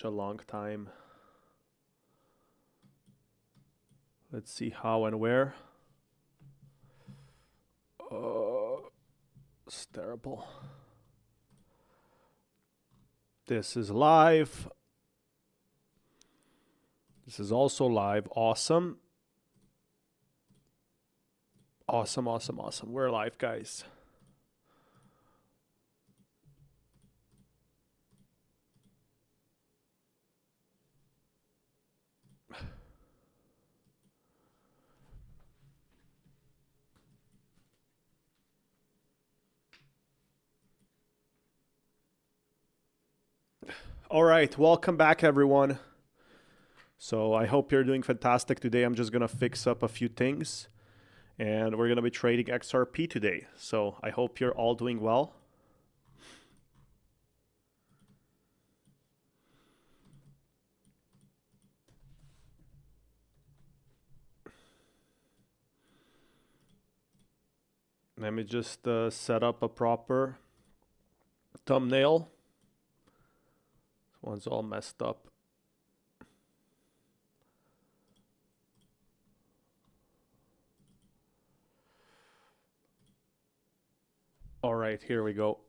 A long time. Let's see how and where. It's terrible. This is live. This is also live. Awesome. Awesome, awesome, awesome. We're live, guys. All right, welcome back, everyone. So I hope you're doing fantastic today. I'm just gonna fix up a few things, and we're gonna be trading XRP today. So I hope you're all doing well. Let me just set up a proper thumbnail. This one's all messed up. All right, here we go.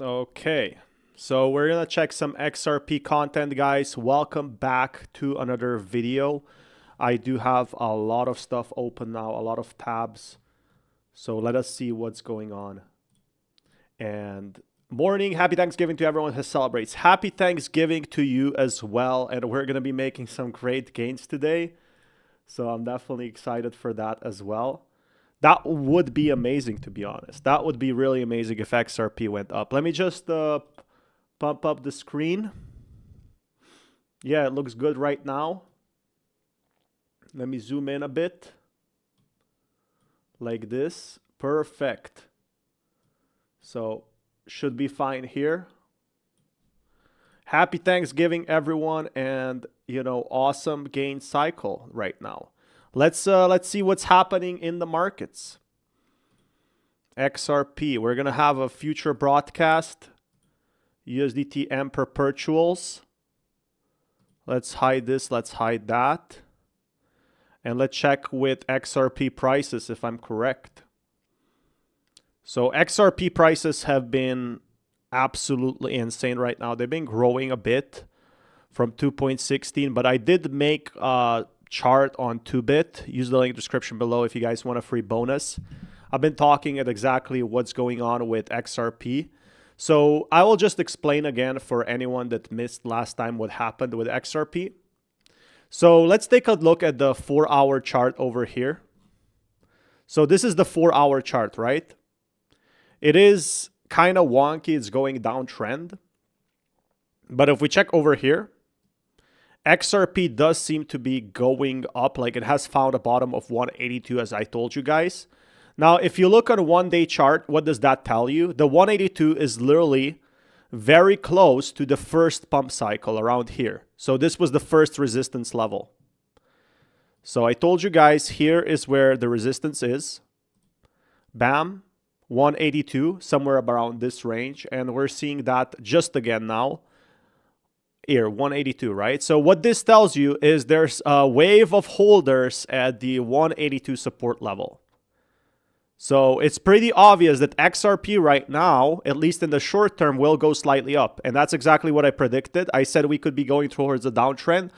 Okay, so we're gonna check some XRP content, guys. Welcome back to another video. I do have a lot of stuff open now, a lot of tabs. So let us see what's going on. And morning, happy Thanksgiving to everyone who celebrates. Happy Thanksgiving to you as well. And we're going to be making some great gains today. So I'm definitely excited for that as well. That would be amazing, to be honest. That would be really amazing if XRP went up. Let me just pump up the screen. Yeah, it looks good right now. Let me zoom in a bit. Like this. Perfect. So should be fine here. Happy Thanksgiving, everyone, and awesome gain cycle right now. Let's see what's happening in the markets. XRP. We're gonna have a future broadcast. USDT M perpetuals. Let's hide this. Let's hide that. And let's check with XRP prices if I'm correct. So XRP prices have been absolutely insane right now. They've been growing a bit from 2.16, but I did make a chart on 2bit. Use the link in the description below if you guys want a free bonus. I've been talking at exactly what's going on with XRP. So I will just explain again for anyone that missed last time what happened with XRP. So let's take a look at the 4-hour chart over here. So this is the 4-hour chart, right? It is kind of wonky. It's going downtrend. But if we check over here, XRP does seem to be going up. Like it has found a bottom of 182, as I told you guys. Now, if you look on a one-day chart, what does that tell you? The 182 is literally very close to the first pump cycle around here. So this was the first resistance level. So I told you guys, here is where the resistance is. Bam. 182, somewhere around this range. And we're seeing that just again now. Here, 182, right? So what this tells you is there's a wave of holders at the 182 support level. So it's pretty obvious that XRP right now, at least in the short term, will go slightly up. And that's exactly what I predicted. I said we could be going towards a downtrend,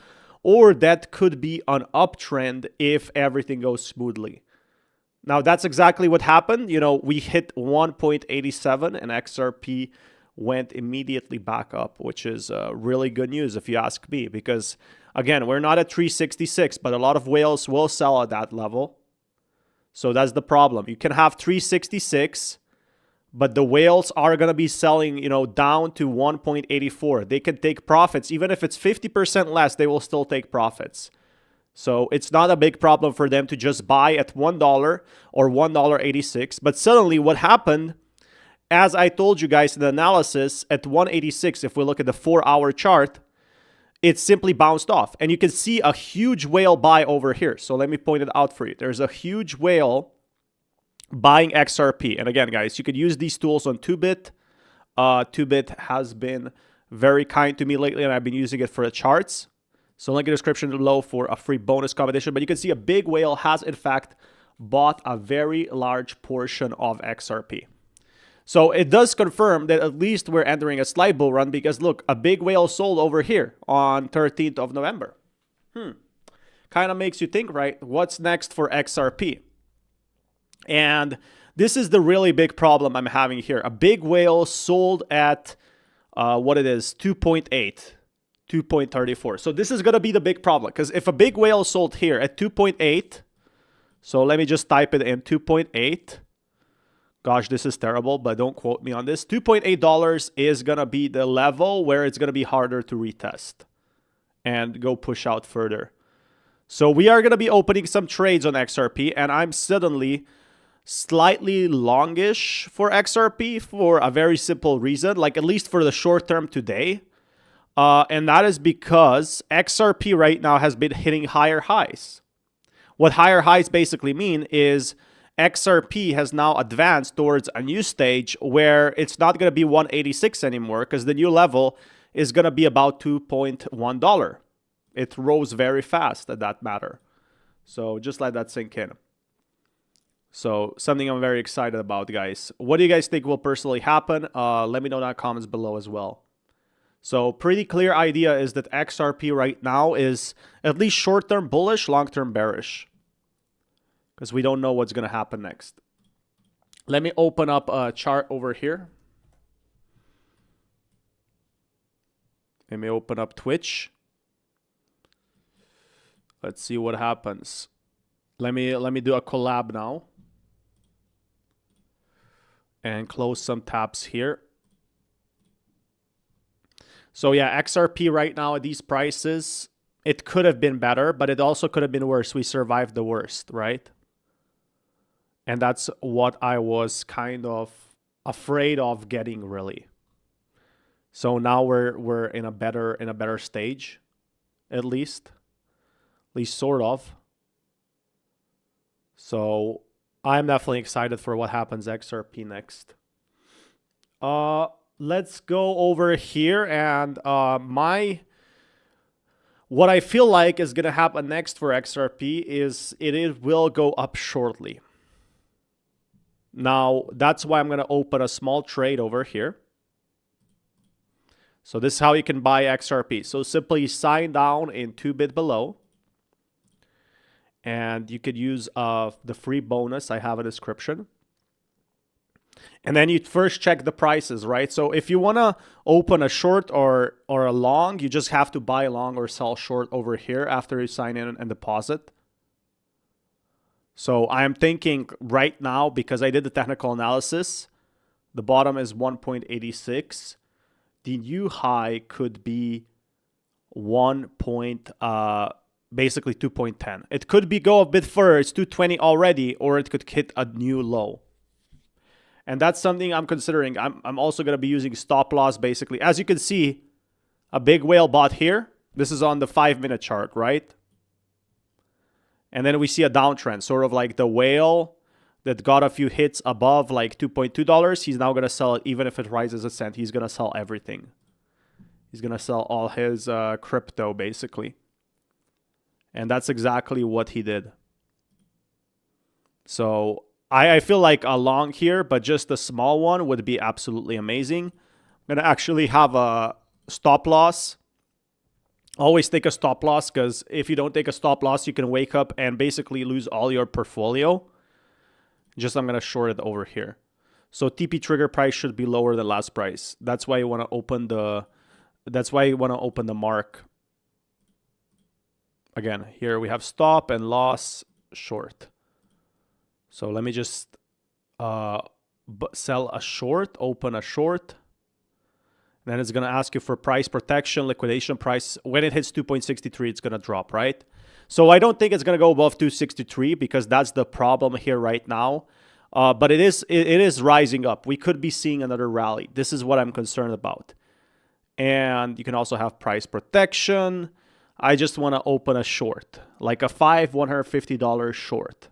or that could be an uptrend if everything goes smoothly. Now, that's exactly what happened. We hit 1.87 and XRP went immediately back up, which is really good news if you ask me. Because, again, we're not at 366, but a lot of whales will sell at that level. So that's the problem. You can have 366, but the whales are going to be selling, down to 1.84. They can take profits. Even if it's 50% less, they will still take profits. So it's not a big problem for them to just buy at $1 or $1.86. But suddenly what happened, as I told you guys in the analysis, at 186, if we look at the 4-hour chart, it simply bounced off. And you can see a huge whale buy over here. So let me point it out for you. There's a huge whale buying XRP. And again, guys, you could use these tools on 2bit. 2bit has been very kind to me lately, and I've been using it for the charts. So link in the description below for a free bonus competition. But you can see a big whale has, in fact, bought a very large portion of XRP. So it does confirm that at least we're entering a slight bull run because, look, a big whale sold over here on 13th of November. Kind of makes you think, right? What's next for XRP? And this is the really big problem I'm having here. A big whale sold at what it is, 2.8, 2.34. So this is going to be the big problem, because if a big whale sold here at 2.8, so let me just type it in, 2.8. Gosh, this is terrible, but don't quote me on this. $2.8 is going to be the level where it's going to be harder to retest and go push out further. So we are going to be opening some trades on XRP, and I'm suddenly slightly longish for XRP for a very simple reason, like at least for the short term today. And that is because XRP right now has been hitting higher highs. What higher highs basically mean is XRP has now advanced towards a new stage where it's not going to be 186 anymore, because the new level is going to be about $2.1. It rose very fast at that matter. So just let that sink in. So something I'm very excited about, guys. What do you guys think will personally happen? Let me know in the comments below as well. So pretty clear idea is that XRP right now is at least short-term bullish, long-term bearish, because we don't know what's going to happen next. Let me open up a chart over here. Let me open up Twitch. Let's see what happens. Let me do a collab now. And close some tabs here. So yeah, XRP right now at these prices, it could have been better, but it also could have been worse. We survived the worst, right? And that's what I was kind of afraid of getting, really. So now we're in a better stage, at least sort of. So I'm definitely excited for what happens XRP next. Let's go over here, and what I feel like is gonna happen next for XRP is it will go up shortly. Now, that's why I'm going to open a small trade over here. So this is how you can buy XRP. So simply sign down in 2-bit below. And you could use the free bonus I have in the description. And then you first check the prices, right? So if you want to open a short or a long, you just have to buy long or sell short over here after you sign in and deposit. So I'm thinking right now, because I did the technical analysis, the bottom is 1.86. The new high could be basically 2.10. It could go a bit further. It's 220 already, or it could hit a new low. And that's something I'm considering. I'm also going to be using stop loss, basically. As you can see, a big whale bought here. This is on the 5-minute chart, right? And then we see a downtrend, sort of like the whale that got a few hits above like $2.2. He's now going to sell it, even if it rises a cent. He's going to sell everything. He's going to sell all his crypto, basically. And that's exactly what he did. So I feel like a long here, but just a small one would be absolutely amazing. I'm going to actually have a stop loss. Always take a stop loss, because if you don't take a stop loss, you can wake up and basically lose all your portfolio. I'm going to short it over here. So TP trigger price should be lower than last price. That's why you want to open the mark. Again, here we have stop and loss short. So let me just sell a short, open a short. Then it's going to ask you for price protection, liquidation price. When it hits 2.63, it's going to drop, right? So I don't think it's going to go above 263, because that's the problem here right now. But it is rising up. We could be seeing another rally. This is what I'm concerned about. And you can also have price protection. I just want to open a short, like a $150 short.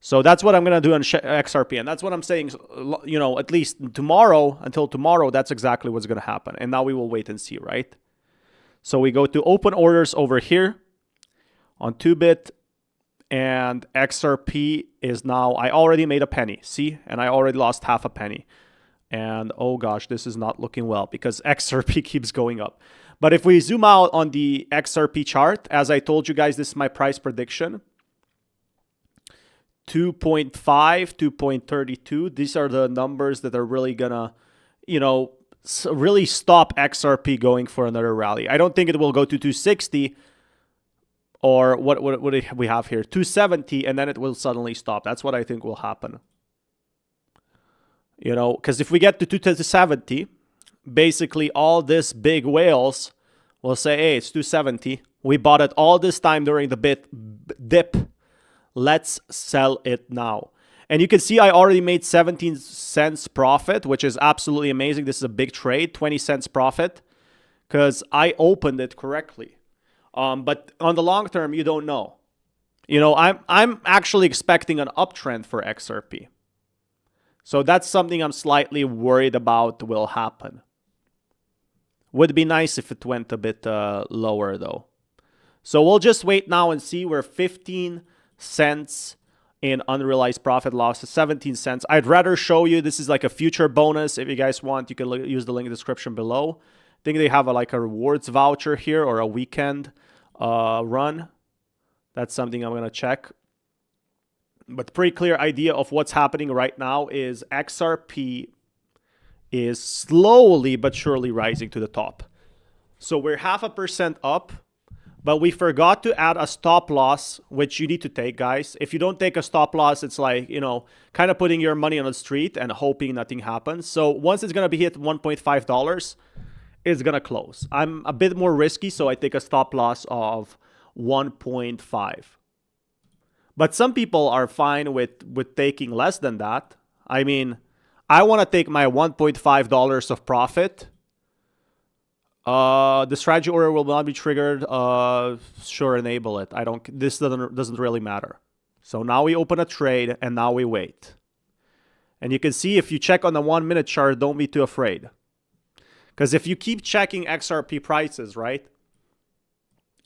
So that's what I'm going to do on XRP. And that's what I'm saying, you know, at least tomorrow, until tomorrow, that's exactly what's going to happen. And now we will wait and see, right? So we go to open orders over here on 2bit, and XRP is now, I already made a penny, see? And I already lost half a penny. And oh gosh, this is not looking well because XRP keeps going up. But if we zoom out on the XRP chart, as I told you guys, this is my price prediction. 2.5, 2.32. These are the numbers that are really gonna, you know, really stop XRP going for another rally. I don't think it will go to 260 or what we have here, 270, and then it will suddenly stop. That's what I think will happen. You know, because if we get to 270, basically all these big whales will say, hey, it's 270. We bought it all this time during the dip. Let's sell it now. And you can see I already made 17 cents profit, which is absolutely amazing. This is a big trade, 20 cents profit, because I opened it correctly. But on the long term, you don't know. You know, I'm actually expecting an uptrend for XRP. So that's something I'm slightly worried about will happen. Would be nice if it went a bit lower though. So we'll just wait now and see. We're 15 cents in unrealized profit losses, 17 cents. I'd rather show you, this is like a future bonus. If you guys want, you can use the link in the description below. I think they have like a rewards voucher here or a weekend run. That's something I'm going to check. But pretty clear idea of what's happening right now is XRP is slowly but surely rising to the top. So we're 0.5% up, but we forgot to add a stop loss, which you need to take, guys. If you don't take a stop loss, it's like, you know, kind of putting your money on the street and hoping nothing happens. So once it's going to be hit $1.5, it's going to close. I'm a bit more risky, so I take a stop loss of 1.5. But some people are fine with taking less than that. I mean, I want to take my $1.5 of profit. The strategy order will not be triggered. Sure, enable it. This doesn't really matter. So now we open a trade and now we wait. And you can see if you check on the 1 minute chart, don't be too afraid. Because if you keep checking XRP prices, right?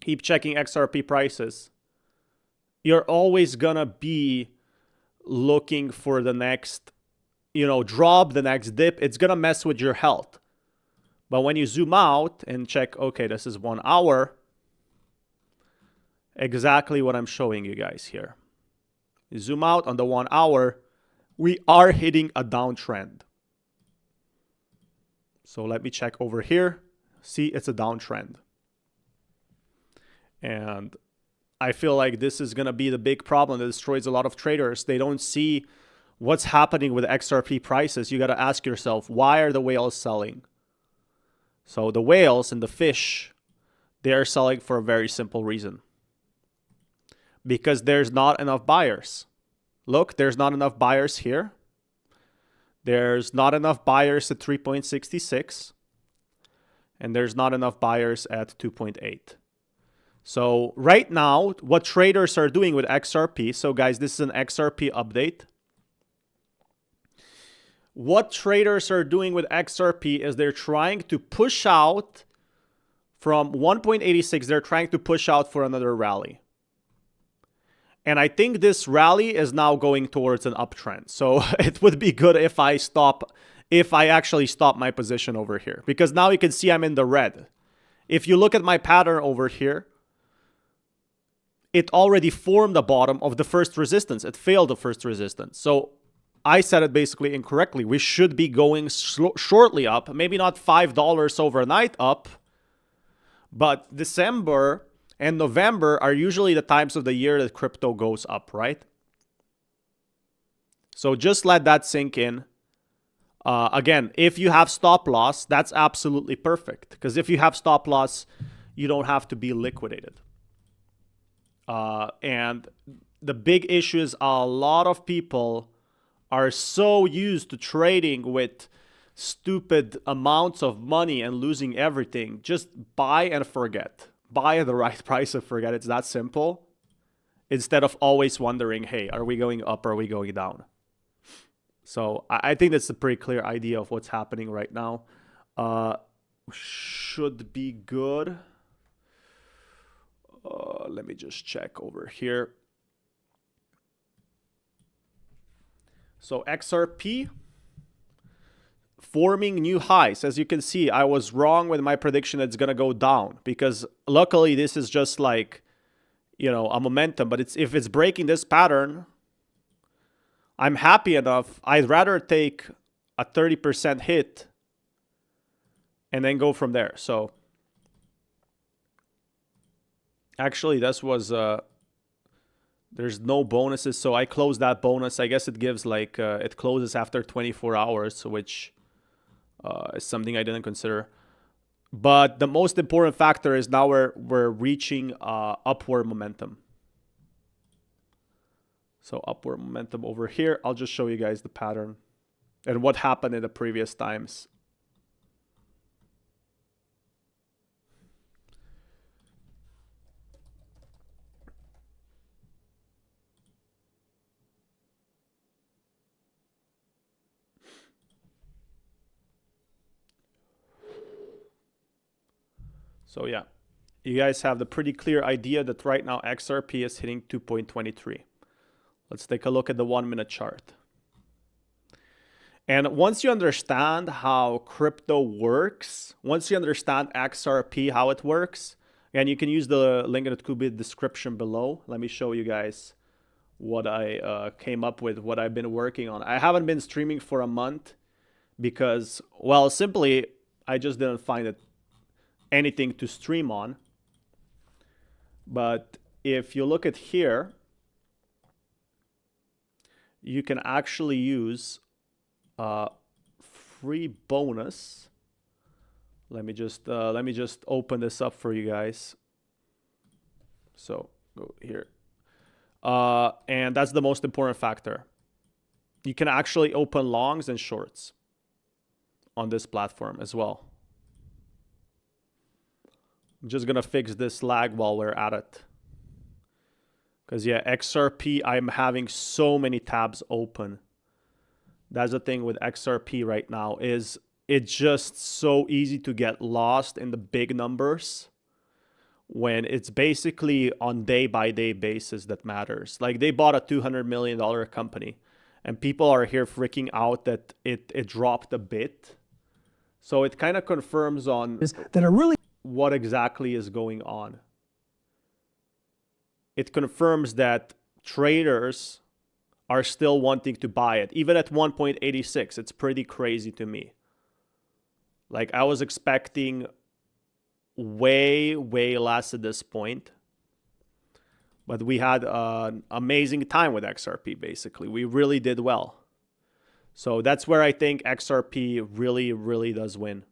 Keep checking XRP prices. You're always gonna be looking for the next, you know, drop, the next dip. It's gonna mess with your health. But when you zoom out and check, okay, this is 1 hour, exactly what I'm showing you guys here. You zoom out on the 1 hour, we are hitting a downtrend. So let me check over here. See, it's a downtrend. And I feel like this is going to be the big problem that destroys a lot of traders. They don't see what's happening with XRP prices. You got to ask yourself, why are the whales selling? So the whales and the fish, they are selling for a very simple reason. Because there's not enough buyers. Look, there's not enough buyers here. There's not enough buyers at 3.66. And there's not enough buyers at 2.8. So right now, what traders are doing with XRP, so guys, this is an XRP update. What traders are doing with XRP is they're trying to push out from 1.86, they're trying to push out for another rally. And I think this rally is now going towards an uptrend. So it would be good if I actually stop my position over here. Because now you can see I'm in the red. If you look at my pattern over here, it already formed the bottom of the first resistance. It failed the first resistance. So I said it basically incorrectly. We should be going shortly up. Maybe not $5 overnight up. But December and November are usually the times of the year that crypto goes up, right? So just let that sink in. Again, if you have stop loss, that's absolutely perfect. Because if you have stop loss, you don't have to be liquidated. And the big issue is a lot of people are so used to trading with stupid amounts of money and losing everything. Just buy and forget. Buy at the right price and forget. It's that simple. instead of always wondering, hey, are we going up or are we going down? So I think that's a pretty clear idea of what's happening right now. Should be good. Let me just check over here. So XRP forming new highs. As you can see, I was wrong with my prediction it's going to go down, because luckily this is just like, you know, a momentum. But if it's breaking this pattern, I'm happy enough. I'd rather take a 30% hit and then go from there. So actually this was there's no bonuses, so I closed that bonus. I guess it gives like it closes after 24 hours, which is something I didn't consider. But the most important factor is now we're reaching upward momentum. So upward momentum over here. I'll just show you guys the pattern and what happened in the previous times. So yeah, you guys have the pretty clear idea that right now XRP is hitting 2.23. Let's take a look at the 1 minute chart. And once you understand how crypto works, once you understand XRP, how it works, and you can use the link in the description below. Let me show you guys what I came up with, what I've been working on. I haven't been streaming for a month because, well, simply, I just didn't find it anything to stream on. But if you look at here, you can actually use free bonus. Let me just open this up for you guys. So go here, and that's the most important factor. You can actually open longs and shorts on this platform as well. I'm just gonna fix this lag while we're at it. Because yeah, XRP, I'm having so many tabs open. That's the thing with XRP right now, is it's just so easy to get lost in the big numbers when it's basically on day-by-day basis that matters. Like they bought a $200 million company and people are here freaking out that it dropped a bit. So it kind of confirms on that are really what exactly is going on. It confirms that traders are still wanting to buy it. Even at 1.86, it's pretty crazy to me. Like I was expecting way less at this point. But we had an amazing time with XRP, basically. We really did well. So that's where I think XRP really does win.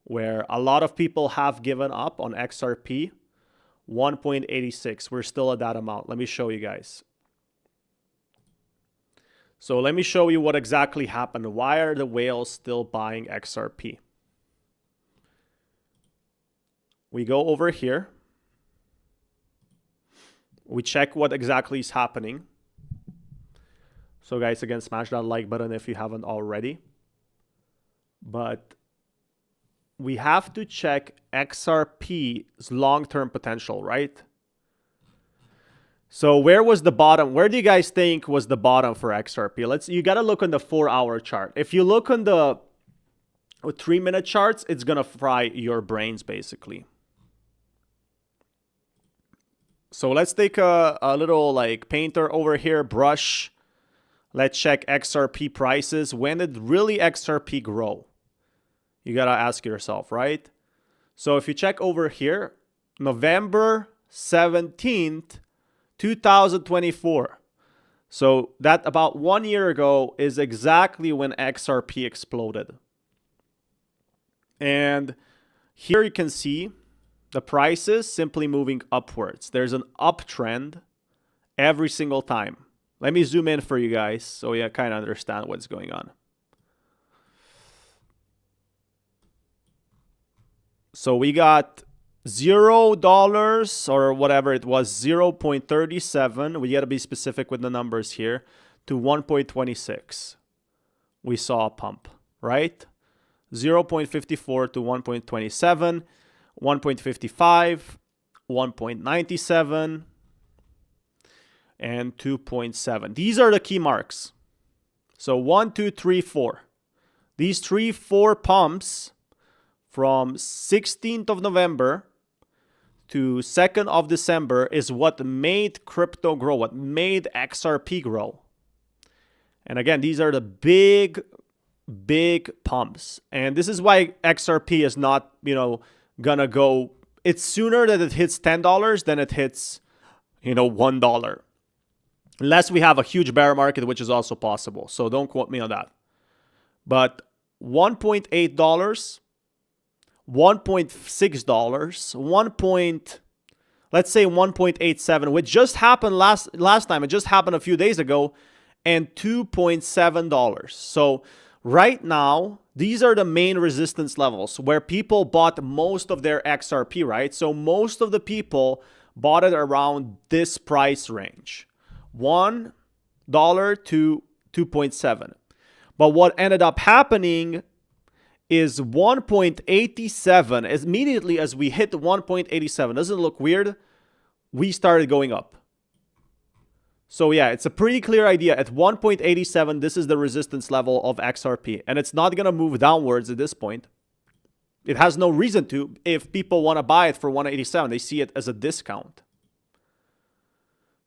Where a lot of people have given up on XRP, 1.86. We're still at that amount. Let me show you guys. So let me show you what exactly happened. Why are the whales still buying XRP? We go over here. We check what exactly is happening. So guys, again, smash that like button if you haven't already. But we have to check XRP's long-term potential, right? So where was the bottom? Where do you guys think was the bottom for XRP? You got to look on the 4-hour chart. If you look on the 3-minute charts, it's going to fry your brains basically. So let's take a little like painter over here, brush. Let's check XRP prices. When did really XRP grow? You got to ask yourself, right? So if you check over here, November 17th, 2024. So that about 1 year ago is exactly when XRP exploded. And here you can see the prices simply moving upwards. There's an uptrend every single time. Let me zoom in for you guys so you kind of understand what's going on. So we got $0 or whatever it was, 0.37. We got to be specific with the numbers here, to 1.26. We saw a pump, right? 0.54 to 1.27, 1.55, 1.97, and 2.7. These are the key marks. So 1, 2, 3, 4. These 4 pumps from 16th of November to 2nd of December is what made crypto grow, what made XRP grow. And again, these are the big pumps. And this is why XRP is not, gonna go. It's sooner that it hits $10 than it hits, $1. Unless we have a huge bear market, which is also possible. So don't quote me on that. But $1.8, $1.6, let's say 1.87, which just happened last time. It just happened a few days ago, and $2.7. So right now, these are the main resistance levels where people bought most of their XRP, right? So most of the people bought it around this price range, $1 to 2.7. But what ended up happening is 1.87. As immediately as we hit 1.87, doesn't it look weird? We started going up. So yeah, it's a pretty clear idea. At 1.87, this is the resistance level of XRP. And it's not going to move downwards at this point. It has no reason to. If people want to buy it for 187, they see it as a discount.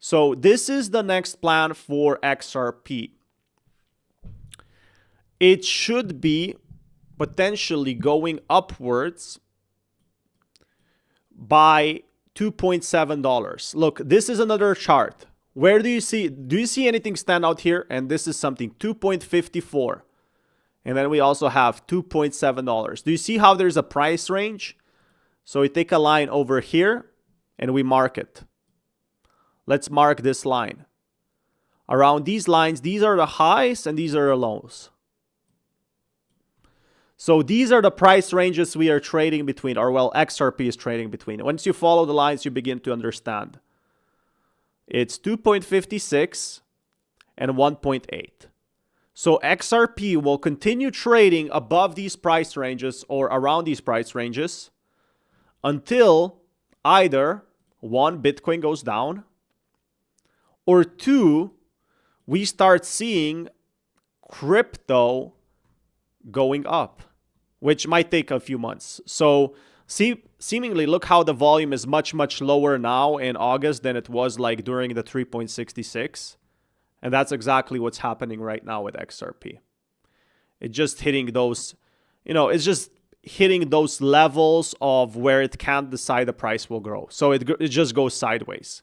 So this is the next plan for XRP. It should be potentially going upwards by $2.7. Look, this is another chart. Where do you see anything stand out here? And this is something, 2.54. And then we also have $2.7. Do you see how there's a price range? So we take a line over here and we mark it. Let's mark this line. Around these lines, these are the highs and these are the lows. So these are the price ranges we are trading between, or well, XRP is trading between. Once you follow the lines, you begin to understand. It's 2.56 and 1.8. So XRP will continue trading above these price ranges or around these price ranges until either 1, Bitcoin goes down, or 2, we start seeing crypto going up, which might take a few months. So seemingly, look how the volume is much lower now in August than it was like during the 3.66. And that's exactly what's happening right now with XRP. It's just hitting those, it's just hitting those levels of where it can't decide the price will grow. So it just goes sideways.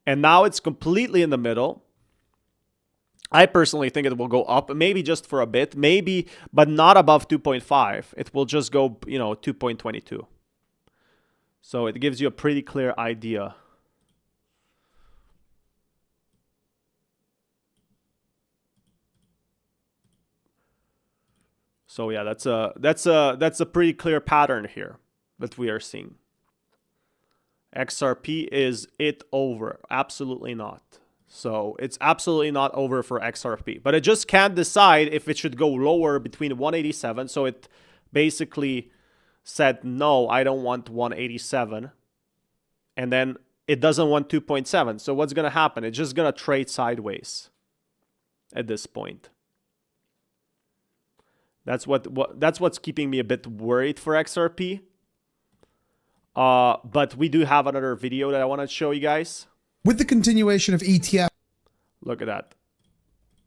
And now it's completely in the middle. I personally think it will go up, maybe just for a bit, maybe, but not above 2.5. It will just go, 2.22. So it gives you a pretty clear idea. So yeah, that's a pretty clear pattern here that we are seeing. XRP, is it over? Absolutely not. So it's absolutely not over for XRP, but it just can't decide if it should go lower between 187. So it basically said, no, I don't want 187. And then it doesn't want 2.7. So what's going to happen? It's just going to trade sideways at this point. That's what's keeping me a bit worried for XRP. But we do have another video that I want to show you guys. With the continuation of ETF. Look at that.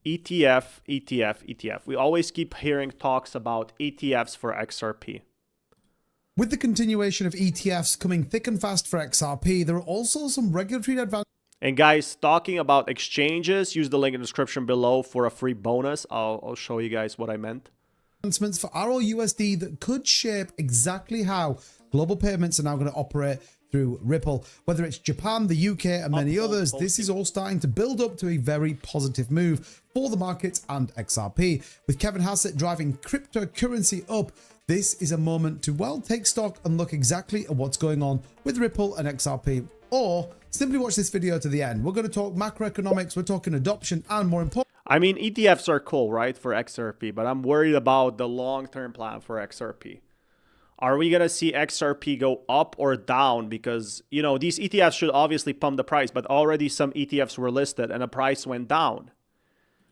ETF, ETF, ETF. We always keep hearing talks about ETFs for XRP. With the continuation of ETFs coming thick and fast for XRP, there are also some regulatory advantages. And guys, talking about exchanges, use the link in the description below for a free bonus. I'll show you guys what I meant. Announcements for ROUSD that could shape exactly how global payments are now going to operate through Ripple. Whether it's Japan, the UK, and many others, this is all starting to build up to a very positive move for the markets and XRP. With Kevin Hassett driving cryptocurrency up, this is a moment to, well, take stock and look exactly at what's going on with Ripple and XRP, or simply watch this video to the end. We're going to talk macroeconomics, we're talking adoption, and more important. I mean, ETFs are cool, right, for XRP, but I'm worried about the long-term plan for XRP. Are we going to see XRP go up or down? Because, you know, these ETFs should obviously pump the price, but already some ETFs were listed and the price went down.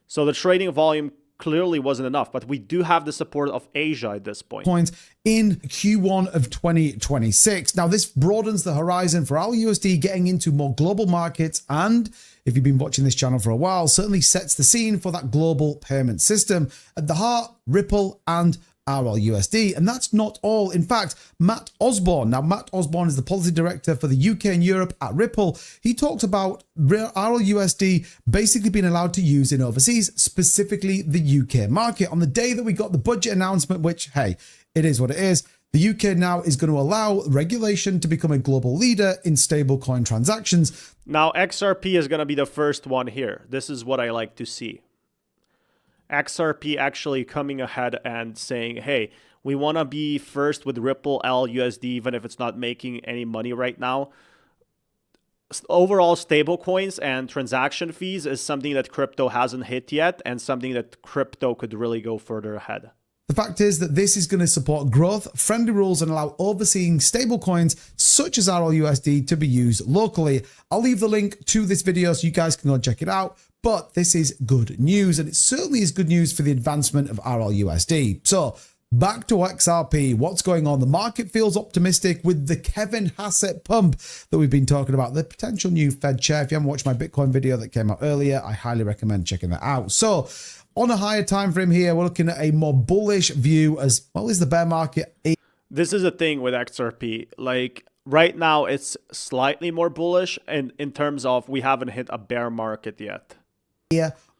So the trading volume clearly wasn't enough, but we do have the support of Asia at this point. Points in Q1 of 2026. Now, this broadens the horizon for our USD getting into more global markets, and if you've been watching this channel for a while, certainly sets the scene for that global payment system. At the heart, Ripple and RLUSD. And that's not all. In fact, Matt Osborne, now Matt Osborne is the policy director for the UK and Europe at Ripple. He talked about RLUSD basically being allowed to use in overseas, specifically the UK market. On the day that we got the budget announcement, which, hey, it is what it is, the UK now is going to allow regulation to become a global leader in stablecoin transactions. Now, XRP is going to be the first one here. This is what I like to see. XRP actually coming ahead and saying, hey, we want to be first with Ripple LUSD, even if it's not making any money right now. Overall, stablecoins and transaction fees is something that crypto hasn't hit yet, and something that crypto could really go further ahead. The fact is that this is going to support growth, friendly rules, and allow overseeing stablecoins such as RLUSD to be used locally. I'll leave the link to this video so you guys can go and check it out. But this is good news, and it certainly is good news for the advancement of RLUSD. So back to XRP, what's going on? The market feels optimistic with the Kevin Hassett pump that we've been talking about, the potential new Fed chair. If you haven't watched my Bitcoin video that came out earlier, I highly recommend checking that out. So on a higher time frame here, we're looking at a more bullish view as well as the bear market. This is a thing with XRP. Like right now, it's slightly more bullish, and in terms of we haven't hit a bear market yet.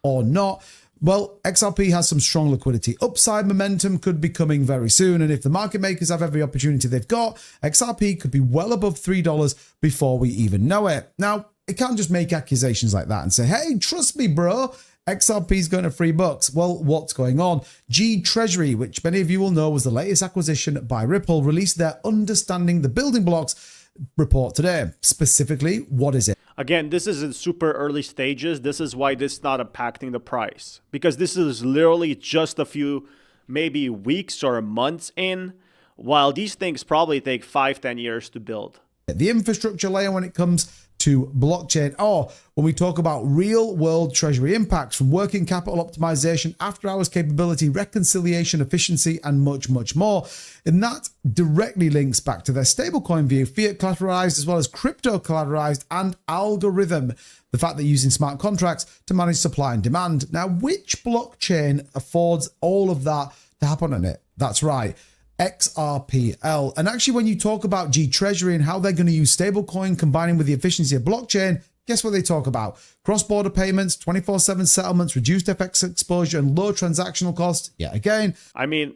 Or not. Well, XRP has some strong liquidity. Upside momentum could be coming very soon. And if the market makers have every opportunity they've got, XRP could be well above $3 before we even know it. Now, it can't just make accusations like that and say, hey, trust me, bro, XRP is going to $3. Well, what's going on? G Treasury, which many of you will know was the latest acquisition by Ripple, released their Understanding the Building Blocks report today. Specifically, what is it? Again, this is in super early stages. This is why this is not impacting the price, because this is literally just a few, maybe weeks or months in, while these things probably take 5-10 years to build. The infrastructure layer when it comes to blockchain, or when we talk about real world treasury impacts from working capital optimization, after hours capability, reconciliation, efficiency, and much, much more. And that directly links back to their stablecoin view, fiat collateralized as well as crypto collateralized, and algorithm, the fact that using smart contracts to manage supply and demand. Now, which blockchain affords all of that to happen on it? That's right, XRPL. And actually, when you talk about G Treasury and how they're going to use stablecoin combining with the efficiency of blockchain, guess what they talk about? Cross-border payments, 24/7 settlements, reduced FX exposure, and low transactional costs. Yeah, again. I mean,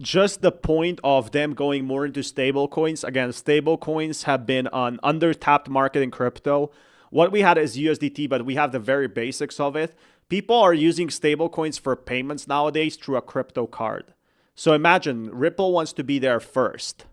just the point of them going more into stablecoins. Again, stablecoins have been an under-tapped market in crypto. What we had is USDT, but we have the very basics of it. People are using stablecoins for payments nowadays through a crypto card. So imagine Ripple wants to be there first.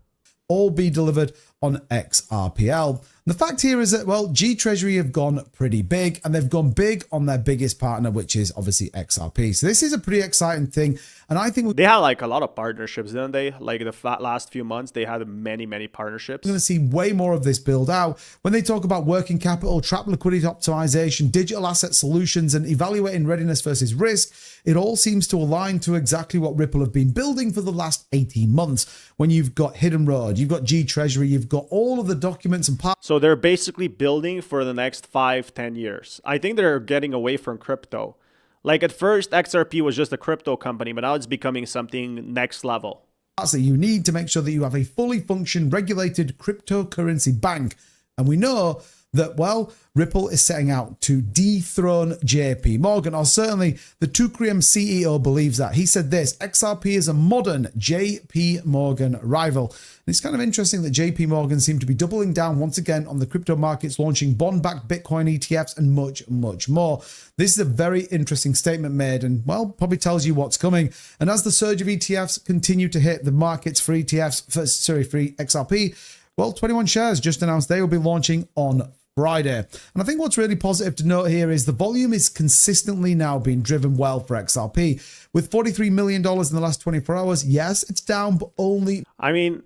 All be delivered on XRPL. The fact here is that, well, G Treasury have gone pretty big, and they've gone big on their biggest partner, which is obviously XRP. So this is a pretty exciting thing. And I think they had like a lot of partnerships, didn't they? Like the last few months, they had many, many partnerships. We're going to see way more of this build out. When they talk about working capital, trap liquidity optimization, digital asset solutions, and evaluating readiness versus risk, it all seems to align to exactly what Ripple have been building for the last 18 months. When you've got Hidden Road, you've got G Treasury, you've got all of the documents and parts. So they're basically building for the next 5-10 years. I think they're getting away from crypto. Like at first, XRP was just a crypto company, but now it's becoming something next level. That you need to make sure that you have a fully functioning regulated cryptocurrency bank. And we know that, well, Ripple is setting out to dethrone JP Morgan, or certainly the Tucrium CEO believes that. He said this: XRP is a modern JP Morgan rival. And it's kind of interesting that JP Morgan seemed to be doubling down once again on the crypto markets, launching bond-backed Bitcoin ETFs and much, much more. This is a very interesting statement made, and, well, probably tells you what's coming. And as the surge of ETFs continue to hit the markets for free XRP, well, 21 Shares just announced they will be launching on Friday. And I think what's really positive to note here is the volume is consistently now being driven well for XRP. With $43 million in the last 24 hours, yes, it's down, but only... I mean,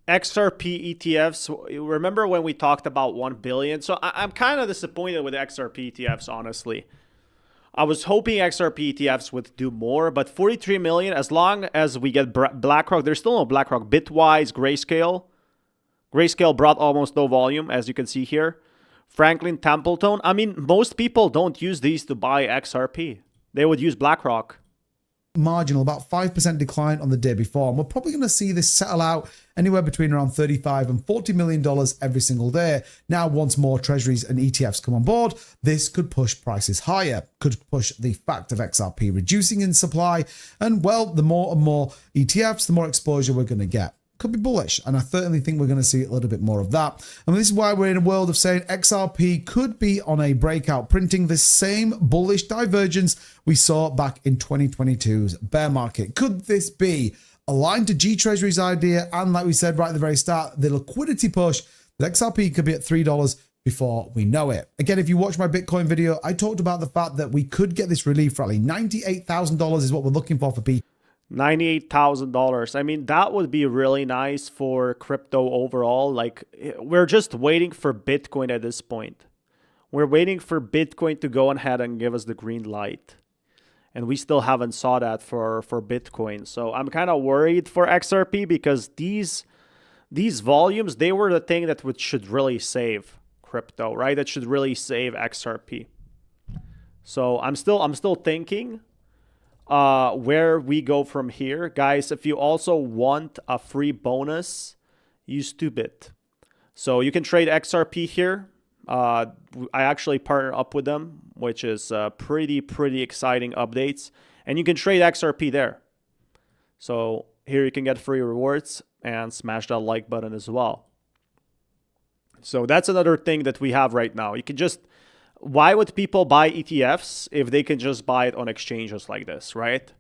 XRP ETFs, remember when we talked about 1 billion? So I'm kind of disappointed with XRP ETFs, honestly. I was hoping XRP ETFs would do more, but 43 million, as long as we get BlackRock, there's still no BlackRock. Bitwise, Grayscale brought almost no volume, as you can see here. Franklin Templeton, I mean, most people don't use these to buy XRP. They would use BlackRock. Marginal, about 5% decline on the day before. And we're probably going to see this settle out anywhere between around $35 and $40 million every single day. Now, once more treasuries and ETFs come on board, this could push prices higher, could push the fact of XRP reducing in supply. And, well, the more and more ETFs, the more exposure we're going to get. Could be bullish, and I certainly think we're going to see a little bit more of that. And this is why we're in a world of saying XRP could be on a breakout, printing the same bullish divergence we saw back in 2022's bear market. Could this be aligned to G Treasury's idea, and like we said right at the very start, the liquidity push, that XRP could be at $3 before we know it? Again, if you watch my Bitcoin video, I talked about the fact that we could get this relief rally. $98,000 is what we're looking for BTC. $98,000. I mean, that would be really nice for crypto overall. Like, we're just waiting for Bitcoin at this point. We're waiting for Bitcoin to go ahead and give us the green light. And we still haven't saw that for Bitcoin. So I'm kind of worried for XRP, because these volumes, they were the thing that should really save crypto, right? That should really save XRP. So I'm still thinking where we go from here. Guys, if you also want a free bonus, use 2bit. So you can trade XRP here. I actually partner up with them, which is pretty exciting updates. And you can trade XRP there. So here you can get free rewards and smash that like button as well. So that's another thing that we have right now. You can just... Why would people buy ETFs if they can just buy it on exchanges like this, right?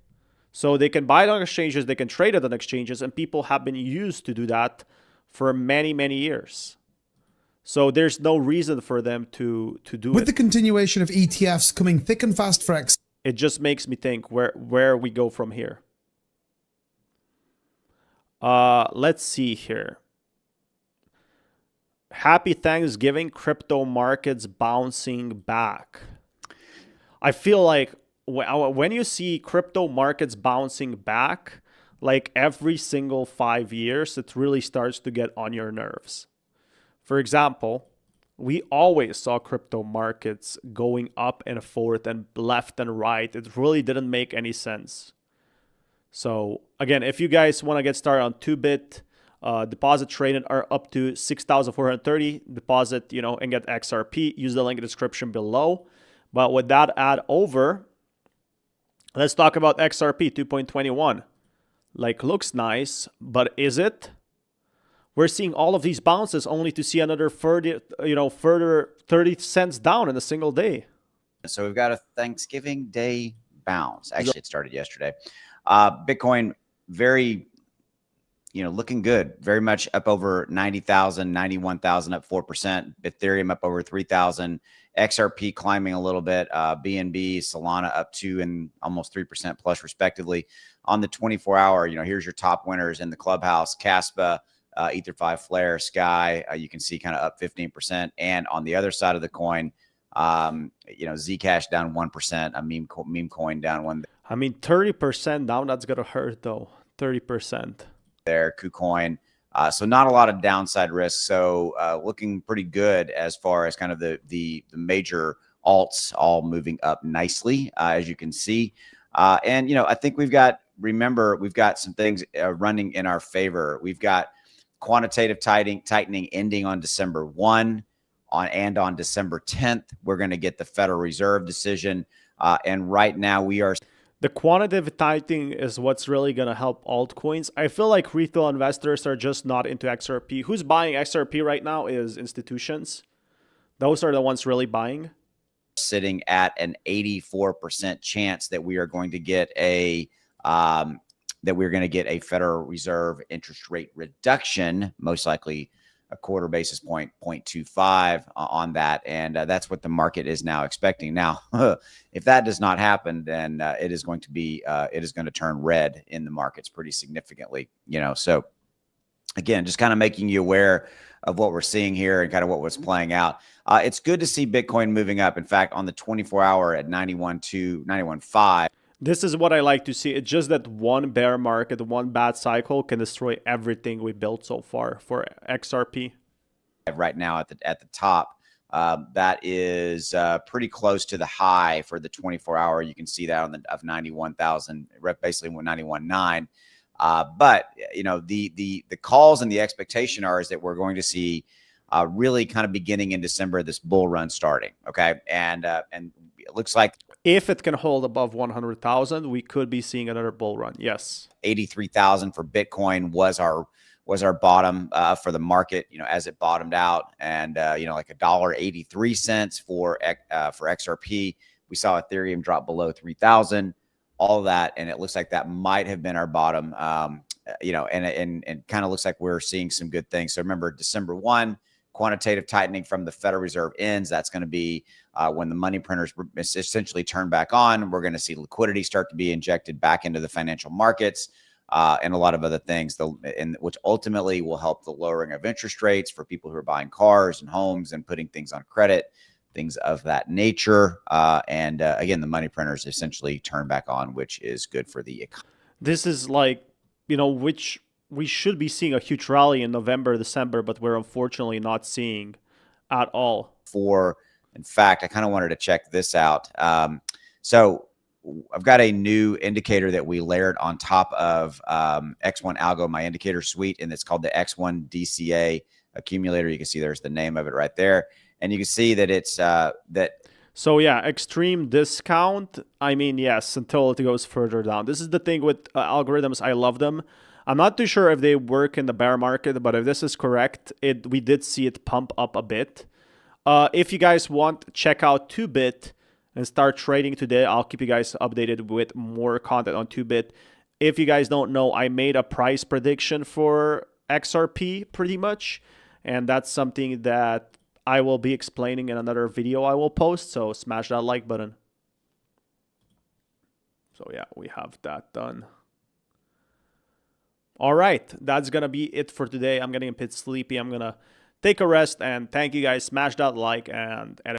So they can buy it on exchanges, they can trade it on exchanges, and people have been used to do that for many, many years. So there's no reason for them to do it. With the continuation of ETFs coming thick and fast for X, it just makes me think where we go from here. Let's see here. Happy Thanksgiving, crypto markets bouncing back. I feel like when you see crypto markets bouncing back, like every single 5 years, it really starts to get on your nerves. For example, we always saw crypto markets going up and forth and left and right. It really didn't make any sense. So again, if you guys want to get started on 2bit, deposit trading are up to 6,430. Deposit, and get XRP. Use the link in the description below. But with that ad over, let's talk about XRP 2.21. Like, looks nice, but is it? We're seeing all of these bounces only to see another further 30 cents down in a single day. So we've got a Thanksgiving Day bounce. Actually, it started yesterday. Bitcoin, very... looking good, very much up over 90,000, 91,000, up 4%. Ethereum up over 3,000. XRP climbing a little bit. BNB, Solana up 2 and almost 3% plus respectively. On the 24-hour, here's your top winners in the clubhouse. Caspa, Ether5, Flare, Sky. You can see kind of up 15%. And on the other side of the coin, Zcash down 1%. A meme coin down 1%. I mean, 30% down. That's gonna hurt though. 30%. There, KuCoin. So not a lot of downside risk. So looking pretty good as far as kind of the major alts all moving up nicely, as you can see. And, I think we've got some things running in our favor. We've got quantitative tightening ending on December 1. on December 10th, we're going to get the Federal Reserve decision. And right now we are. The quantitative tightening is what's really going to help altcoins. I feel like retail investors are just not into XRP. Who's buying XRP right now is institutions. Those are the ones really buying. Sitting at an 84% chance that we are going to get a Federal Reserve interest rate reduction, most likely a quarter basis point, 0.25 on that. And that's what the market is now expecting. Now, if that does not happen, then it is going to turn red in the markets pretty significantly, so again, just kind of making you aware of what we're seeing here and kind of what was playing out. It's good to see Bitcoin moving up. In fact, on the 24-hour at 91.2, 91.5. This is what I like to see. It's just that one bear market, one bad cycle can destroy everything we built so far for XRP. Right now at the top, that is pretty close to the high for the 24-hour. You can see that on of 91,000, basically 91.9. But the calls and the expectation is that we're going to see really kind of beginning in December this bull run starting. Okay, and it looks like if it can hold above 100,000, we could be seeing another bull run. Yes, 83,000 for Bitcoin was our bottom for the market. As it bottomed out, and like $1.83 for XRP. We saw Ethereum drop below 3,000. All of that, and it looks like that might have been our bottom. And kind of looks like we're seeing some good things. So remember, December 1, quantitative tightening from the Federal Reserve ends. That's going to be when the money printers essentially turn back on. We're going to see liquidity start to be injected back into the financial markets and a lot of other things, which ultimately will help the lowering of interest rates for people who are buying cars and homes and putting things on credit, things of that nature. And again, the money printers essentially turn back on, which is good for the economy. This is like, which we should be seeing a huge rally in November, December, but we're unfortunately not seeing at all. In fact, I kind of wanted to check this out. So I've got a new indicator that we layered on top of X1 Algo, my indicator suite, and it's called the X1 DCA accumulator. You can see there's the name of it right there. And you can see that it's So yeah, extreme discount. I mean, yes, until it goes further down. This is the thing with algorithms. I love them. I'm not too sure if they work in the bear market, but if this is correct, we did see it pump up a bit. If you guys want, check out 2bit and start trading today. I'll keep you guys updated with more content on 2bit. If you guys don't know, I made a price prediction for XRP pretty much, and that's something that I will be explaining in another video I will post, so smash that like button. So yeah, we have that done. All right, that's going to be it for today. I'm getting a bit sleepy. I'm going to take a rest, and thank you guys. Smash that like and